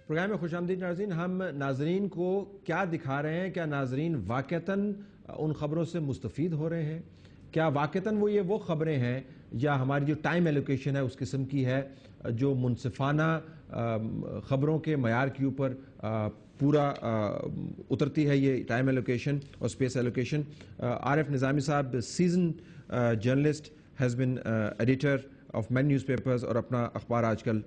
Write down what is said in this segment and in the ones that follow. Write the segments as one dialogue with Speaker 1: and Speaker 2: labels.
Speaker 1: Programme میں خوش آمدید ناظرین. ہم ناظرین کو کیا دکھا رہے ہیں؟ کیا ناظرین واقعتاً ان خبروں سے مستفید ہو رہے ہیں؟ کیا واقعتاً وہ خبریں ہیں یا ہماری جو ٹائم ایلوکیشن ہے اس قسم کی ہے جو منصفانہ خبروں کے معیار کے اوپر پورا اترتی ہے یہ ٹائم ایلوکیشن اور سپیس ایلوکیشن؟ عارف نظامی صاحب season journalist has been editor of main newspapers اور اپنا اخبار آج کل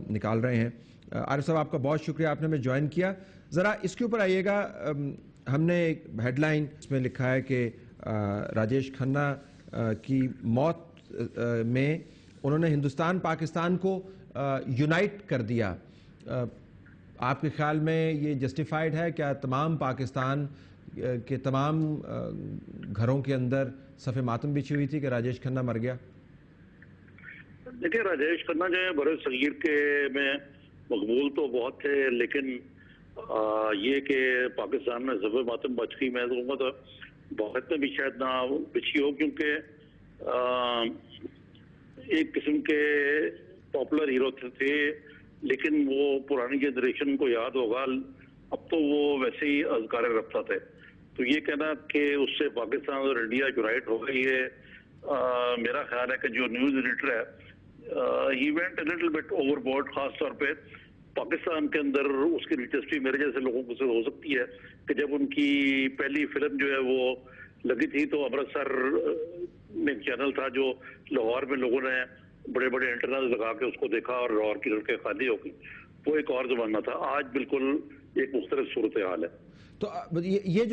Speaker 1: نکال رہے ہیں. عارف صاحب آپ کا بہت شکریہ, آپ نے ہمیں جوائن کیا. ذرا اس کے اوپر آئیے گا. ہم نے ایک ہیڈ لائن اس میں لکھا ہے کہ راجیش کھنہ کی موت میں انہوں نے ہندوستان پاکستان کو یونائٹ کر دیا. آپ کے خیال میں یہ جسٹیفائیڈ ہے؟ کیا تمام پاکستان کے تمام گھروں کے اندر صف ماتم بچھی ہوئی تھی کہ راجیش کھنہ مر گیا؟
Speaker 2: دیکھیں, راجیش کھنہ جو ہے برے صغیر کے میں مقبول تو بہت تھے, لیکن یہ کہ پاکستان میں صف ماتم بچ گئی, میں کہوں گا تو بہت میں بھی شاید نہ بچی ہو, کیونکہ ایک قسم کے پاپولر ہیرو تھے, لیکن وہ پرانی جنریشن کو یاد ہوگا, اب تو وہ ویسے ہی اذکار رفتہ تھے. تو یہ کہنا کہ اس سے پاکستان اور انڈیا یونائٹ ہو گئی ہے, میرا خیال ہے کہ جو نیوز ایڈیٹر ہے he went a little bit over board. خاص طور پہ پاکستان کے اندر اس کی دلچسپی میرے جیسے لوگوں کو سے ہو سکتی ہے کہ جب ان کی پہلی فلم جو ہے وہ لگی تھی تو امرتسر میں ایک چینل تھا جو لاہور میں لوگوں نے بڑے بڑے انٹرنل لگا کے اس کو دیکھا اور لاہور کی لڑکیں خالی ہو گئی. وہ ایک اور زمانہ تھا, آج بالکل ایک مختلف صورتحال ہے.
Speaker 1: تو یہ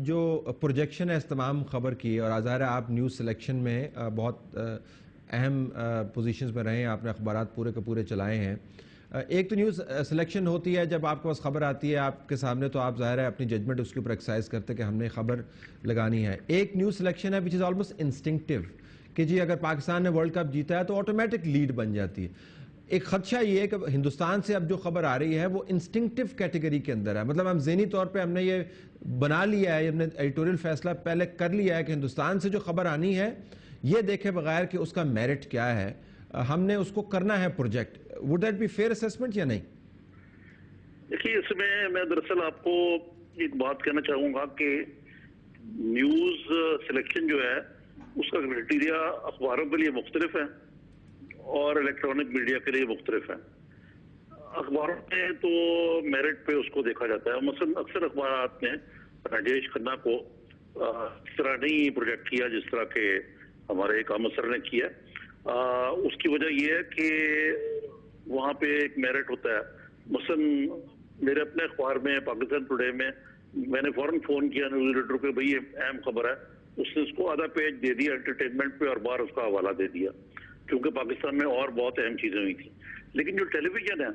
Speaker 1: جو پروجیکشن ہے اس تمام خبر کی, اور ظاہر ہے آپ نیوز سلیکشن میں بہت اہم پوزیشنز میں رہے ہیں, آپ نے اخبارات پورے کے پورے چلائے ہیں. ایک تو نیوز سلیکشن ہوتی ہے جب آپ کے پاس خبر آتی ہے آپ کے سامنے, تو آپ ظاہر ہے اپنی ججمنٹ اس کے اوپر ایکسرسائز کرتے کہ ہم نے خبر لگانی ہے. ایک نیوز سلیکشن ہے وچ از آلموسٹ انسٹنکٹیو کہ جی اگر پاکستان نے ورلڈ کپ جیتا ہے تو آٹومیٹک لیڈ بن جاتی ہے. ایک خدشہ یہ ہے کہ ہندوستان سے اب جو خبر آ رہی ہے وہ انسٹنکٹیو کیٹیگری کے اندر ہے, مطلب ہم ذہنی طور پہ ہم نے یہ بنا لیا ہے, ہم نے ایڈیٹوریل فیصلہ پہلے کر لیا ہے کہ ہندوستان سے جو خبر آنی ہے یہ دیکھے بغیر کہ اس کا میرٹ کیا ہے, ہم نے اس کو کرنا ہے project. Would that be fair assessment یا نہیں؟
Speaker 2: دیکھیے, اس میں دراصل آپ کو ایک بات کہنا چاہوں گا کہ نیوز سلیکشن جو ہے اس کا کرائٹیریا اخباروں کے لیے مختلف ہے اور الیکٹرانک میڈیا کے لیے مختلف ہے. اخباروں میں تو میرٹ پہ اس کو دیکھا جاتا ہے. مثلا اکثر اخبارات نے راجیش کھنہ کو اس طرح نہیں پروجیکٹ کیا جس طرح کہ ہمارے ایک احمد سر نے کیا. اس کی وجہ یہ ہے کہ وہاں پہ ایک میرٹ ہوتا ہے. مثلا میرے اپنے اخبار میں پاکستان ٹوڈے میں نے فوراً فون کیا نیوز ایڈیٹر کو, بھائی یہ اہم خبر ہے. اس نے اس کو آدھا پیج دے دیا انٹرٹینمنٹ پہ اور باہر اس کا حوالہ دے دیا, کیونکہ پاکستان میں اور بہت اہم چیزیں ہوئی تھیں. لیکن جو ٹیلی ویژن ہے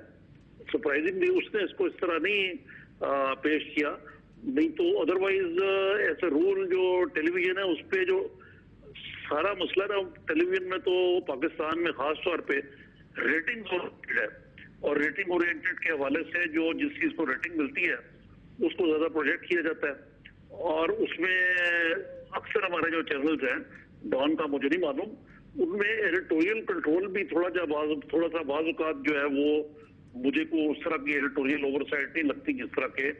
Speaker 2: سرپرائزنگلی اس نے اس کو اس طرح نہیں پیش کیا, نہیں تو ادروائز ایسے رول جو ٹیلی ویژن ہے اس پہ جو سارا مسئلہ نا ٹیلی ویژن میں تو پاکستان میں خاص طور پہ ریٹنگ اورینٹڈ ہے, اور ریٹنگ اورینٹڈ کے حوالے سے جو جس چیز کو ریٹنگ ملتی ہے اس کو زیادہ پروجیکٹ کیا جاتا ہے. اور اس میں اکثر ہمارے جو چینلز ہیں, ڈان کا مجھے نہیں معلوم, ان میں ایڈیٹوریل کنٹرول بھی تھوڑا سا بعض اوقات جو ہے وہ مجھے کو اس طرح کی ایڈیٹوریل اوور سائٹ نہیں لگتی جس طرح کے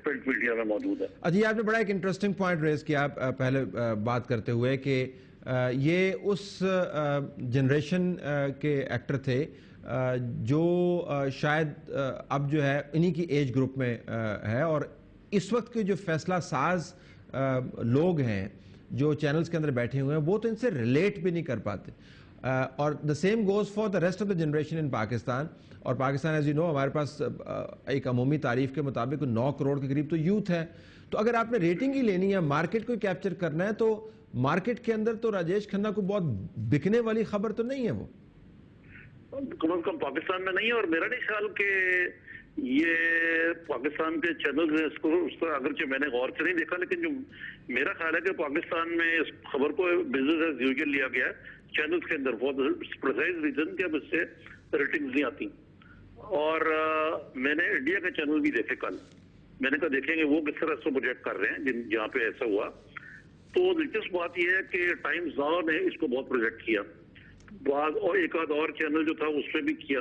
Speaker 2: پرنٹ میڈیا میں موجود ہے.
Speaker 1: جی, آپ نے بڑا ایک انٹرسٹنگ پوائنٹ ریز کیا پہلے بات کرتے ہوئے کہ یہ اس جنریشن کے ایکٹر تھے جو شاید اب جو ہے انہی کی ایج گروپ میں ہے, اور اس وقت کے جو فیصلہ ساز لوگ ہیں جو چینلز کے اندر بیٹھے ہوئے ہیں وہ تو ان سے ریلیٹ بھی نہیں کر پاتے. اور the same goes for the rest of the generation in Pakistan. اور پاکستان as you know ہمارے پاس ایک عمومی تعریف کے مطابق 9 کروڑ کے قریب تو یوتھ ہے. تو اگر آپ نے ریٹنگ ہی لینی ہے, مارکیٹ کو کیپچر کرنا ہے, تو مارکیٹ کے اندر تو راجیش کھنہ کو بہت بکنے والی خبر تو نہیں ہے وہ,
Speaker 2: کم از کم پاکستان میں نہیں ہے. اور میرا نہیں خیال کہ یہ پاکستان کے چینلز اس کو اس پر اگرچہ میں نے غور سے نہیں دیکھا, لیکن جو میرا خیال ہے کہ پاکستان میں اس خبر کو بزنس ایز یوزول لیا گیا ہے چینلز کے اندر فار پریسائز ریزن کہ اب اس سے ریٹنگز نہیں آتی. اور میں نے انڈیا کے چینل بھی دیکھے کل, میں نے کہا دیکھیں گے وہ کس طرح سے پروجیکٹ کر رہے ہیں جہاں پہ ایسا ہوا. تو دلچسپ بات یہ ہے کہ ٹائمز ناؤ نے اس کو بہت پروجیکٹ کیا, بعض اور ایک آدھ اور چینل جو تھا اس میں بھی کیا.